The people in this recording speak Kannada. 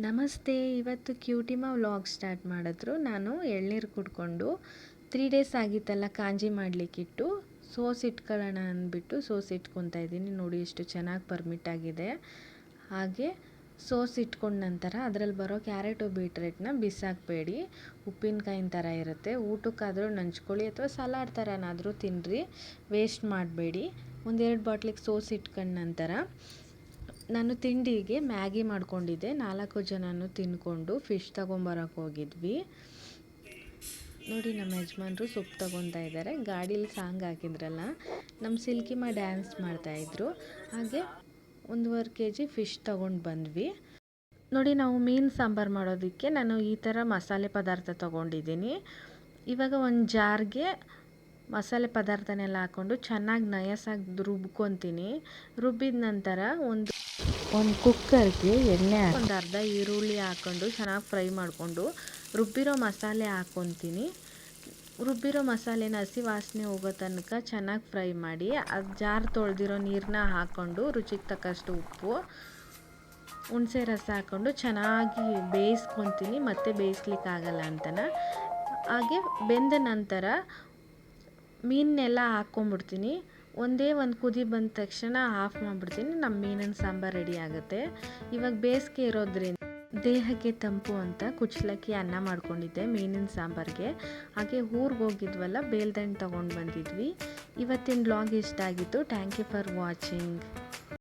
ನಮಸ್ತೆ. ಇವತ್ತು ಕ್ಯೂಟಿಮಾ ವ್ಲಾಗ್ ಸ್ಟಾರ್ಟ್ ಮಾಡಿದ್ರು. ನಾನು ಎಳ್ನೀರು ಕುಡ್ಕೊಂಡು 3 ಡೇಸ್ ಆಗಿತ್ತಲ್ಲ ಕಾಂಜಿ ಮಾಡಲಿಕ್ಕಿಟ್ಟು ಸೋಸ್ ಇಟ್ಕೊಳ್ಳೋಣ ಅಂದ್ಬಿಟ್ಟು ಸೋಸ್ ಇಟ್ಕೊತಾ ಇದ್ದೀನಿ. ನೋಡಿ ಎಷ್ಟು ಚೆನ್ನಾಗಿ ಪರ್ಮಿಟ್ ಆಗಿದೆ. ಹಾಗೆ ಸೋಸ್ ಇಟ್ಕೊಂಡ ನಂತರ ಅದರಲ್ಲಿ ಬರೋ ಕ್ಯಾರೆಟು ಬೀಟ್ರೇಟ್ನ ಬಿಸಾಕಬೇಡಿ. ಉಪ್ಪಿನಕಾಯಿನ ಥರ ಇರುತ್ತೆ. ಊಟಕ್ಕಾದರೂ ನಂಚ್ಕೊಳ್ಳಿ ಅಥವಾ ಸಲಾಡ್ ಥರನಾದರೂ ತಿನ್ನಿರಿ, ವೇಸ್ಟ್ ಮಾಡಬೇಡಿ. 1-2 ಬಾಟ್ಲಿಗೆ ಸೋಸ್ ಇಟ್ಕೊಂಡ ನಂತರ ನಾನು ತಿಂಡಿಗೆ ಮ್ಯಾಗಿ ಮಾಡ್ಕೊಂಡಿದ್ದೆ. 4 ಜನನು ತಿಂದ್ಕೊಂಡು ಫಿಶ್ ತೊಗೊಂಬರೋಕೆ ಹೋಗಿದ್ವಿ. ನೋಡಿ ನಮ್ಮ ಯಜಮಾನ್ರು ಸೊಪ್ಪು ತೊಗೊತಾ ಇದ್ದಾರೆ. ಗಾಡೀಲಿ ಸಾಂಗ್ ಹಾಕಿದ್ರಲ್ಲ, ನಮ್ಮ ಸಿಲ್ಕಿಮಾ ಡ್ಯಾನ್ಸ್ ಮಾಡ್ತಾಯಿದ್ರು. ಹಾಗೆ 1.5 kg ಫಿಶ್ ತೊಗೊಂಡು ಬಂದ್ವಿ. ನೋಡಿ ನಾವು ಮೀನು ಸಾಂಬಾರು ಮಾಡೋದಕ್ಕೆ ನಾನು ಈ ಥರ ಮಸಾಲೆ ಪದಾರ್ಥ ತೊಗೊಂಡಿದ್ದೀನಿ. ಇವಾಗ ಒಂದು ಜಾರ್ಗೆ ಮಸಾಲೆ ಪದಾರ್ಥನೆಲ್ಲ ಹಾಕ್ಕೊಂಡು ಚೆನ್ನಾಗಿ ನಯಸಾಗಿ ರುಬ್ಕೊತೀನಿ. ರುಬ್ಬಿದ ನಂತರ ಒಂದು ಕುಕ್ಕರ್ಗೆ ಎಣ್ಣೆ ಒಂದು ಅರ್ಧ ಈರುಳ್ಳಿ ಹಾಕ್ಕೊಂಡು ಚೆನ್ನಾಗಿ ಫ್ರೈ ಮಾಡಿಕೊಂಡು ರುಬ್ಬಿರೋ ಮಸಾಲೆ ಹಾಕ್ಕೊತೀನಿ. ರುಬ್ಬಿರೋ ಮಸಾಲೆನ ಹಸಿ ವಾಸನೆ ಹೋಗೋ ತನಕ ಚೆನ್ನಾಗಿ ಫ್ರೈ ಮಾಡಿ ಅದು ಜಾರ್ ತೊಳೆದಿರೋ ನೀರನ್ನ ಹಾಕ್ಕೊಂಡು ರುಚಿಗೆ ತಕ್ಕಷ್ಟು ಉಪ್ಪು, ಹುಣಸೆ ರಸ ಹಾಕ್ಕೊಂಡು ಚೆನ್ನಾಗಿ ಬೇಯಿಸ್ಕೊತೀನಿ. ಮತ್ತೆ ಬೇಯಿಸ್ಲಿಕ್ಕಾಗಲ್ಲ ಅಂತನ. ಹಾಗೆ ಬೆಂದ ನಂತರ ಮೀನೆಲ್ಲ ಹಾಕ್ಕೊಂಬಿಡ್ತೀನಿ. ಒಂದೇ ಒಂದು ಕುದಿ ಬಂದ ತಕ್ಷಣ ಆಫ್ ಮಾಡಿಬಿಡ್ತೀನಿ. ನಮ್ಮ ಮೀನಿನ ಸಾಂಬಾರು ರೆಡಿ ಆಗುತ್ತೆ. ಇವಾಗ ಬೇಸಿಗೆ ಇರೋದ್ರಿಂದ ದೇಹಕ್ಕೆ ತಂಪು ಅಂತ ಕುಚ್ಚಲಕ್ಕಿ ಅನ್ನ ಮಾಡ್ಕೊಂಡಿದ್ದೆ ಮೀನಿನ ಸಾಂಬಾರಿಗೆ. ಹಾಗೆ ಊರಿಗೆ ಹೋಗಿದ್ವಲ್ಲ, ಬೇಲ್ದಂಡು ತೊಗೊಂಡು ಬಂದಿದ್ವಿ. ಇವತ್ತಿನ ಬ್ಲಾಗ್ ಇಷ್ಟ ಆಗಿತ್ತು. Thank you for watching.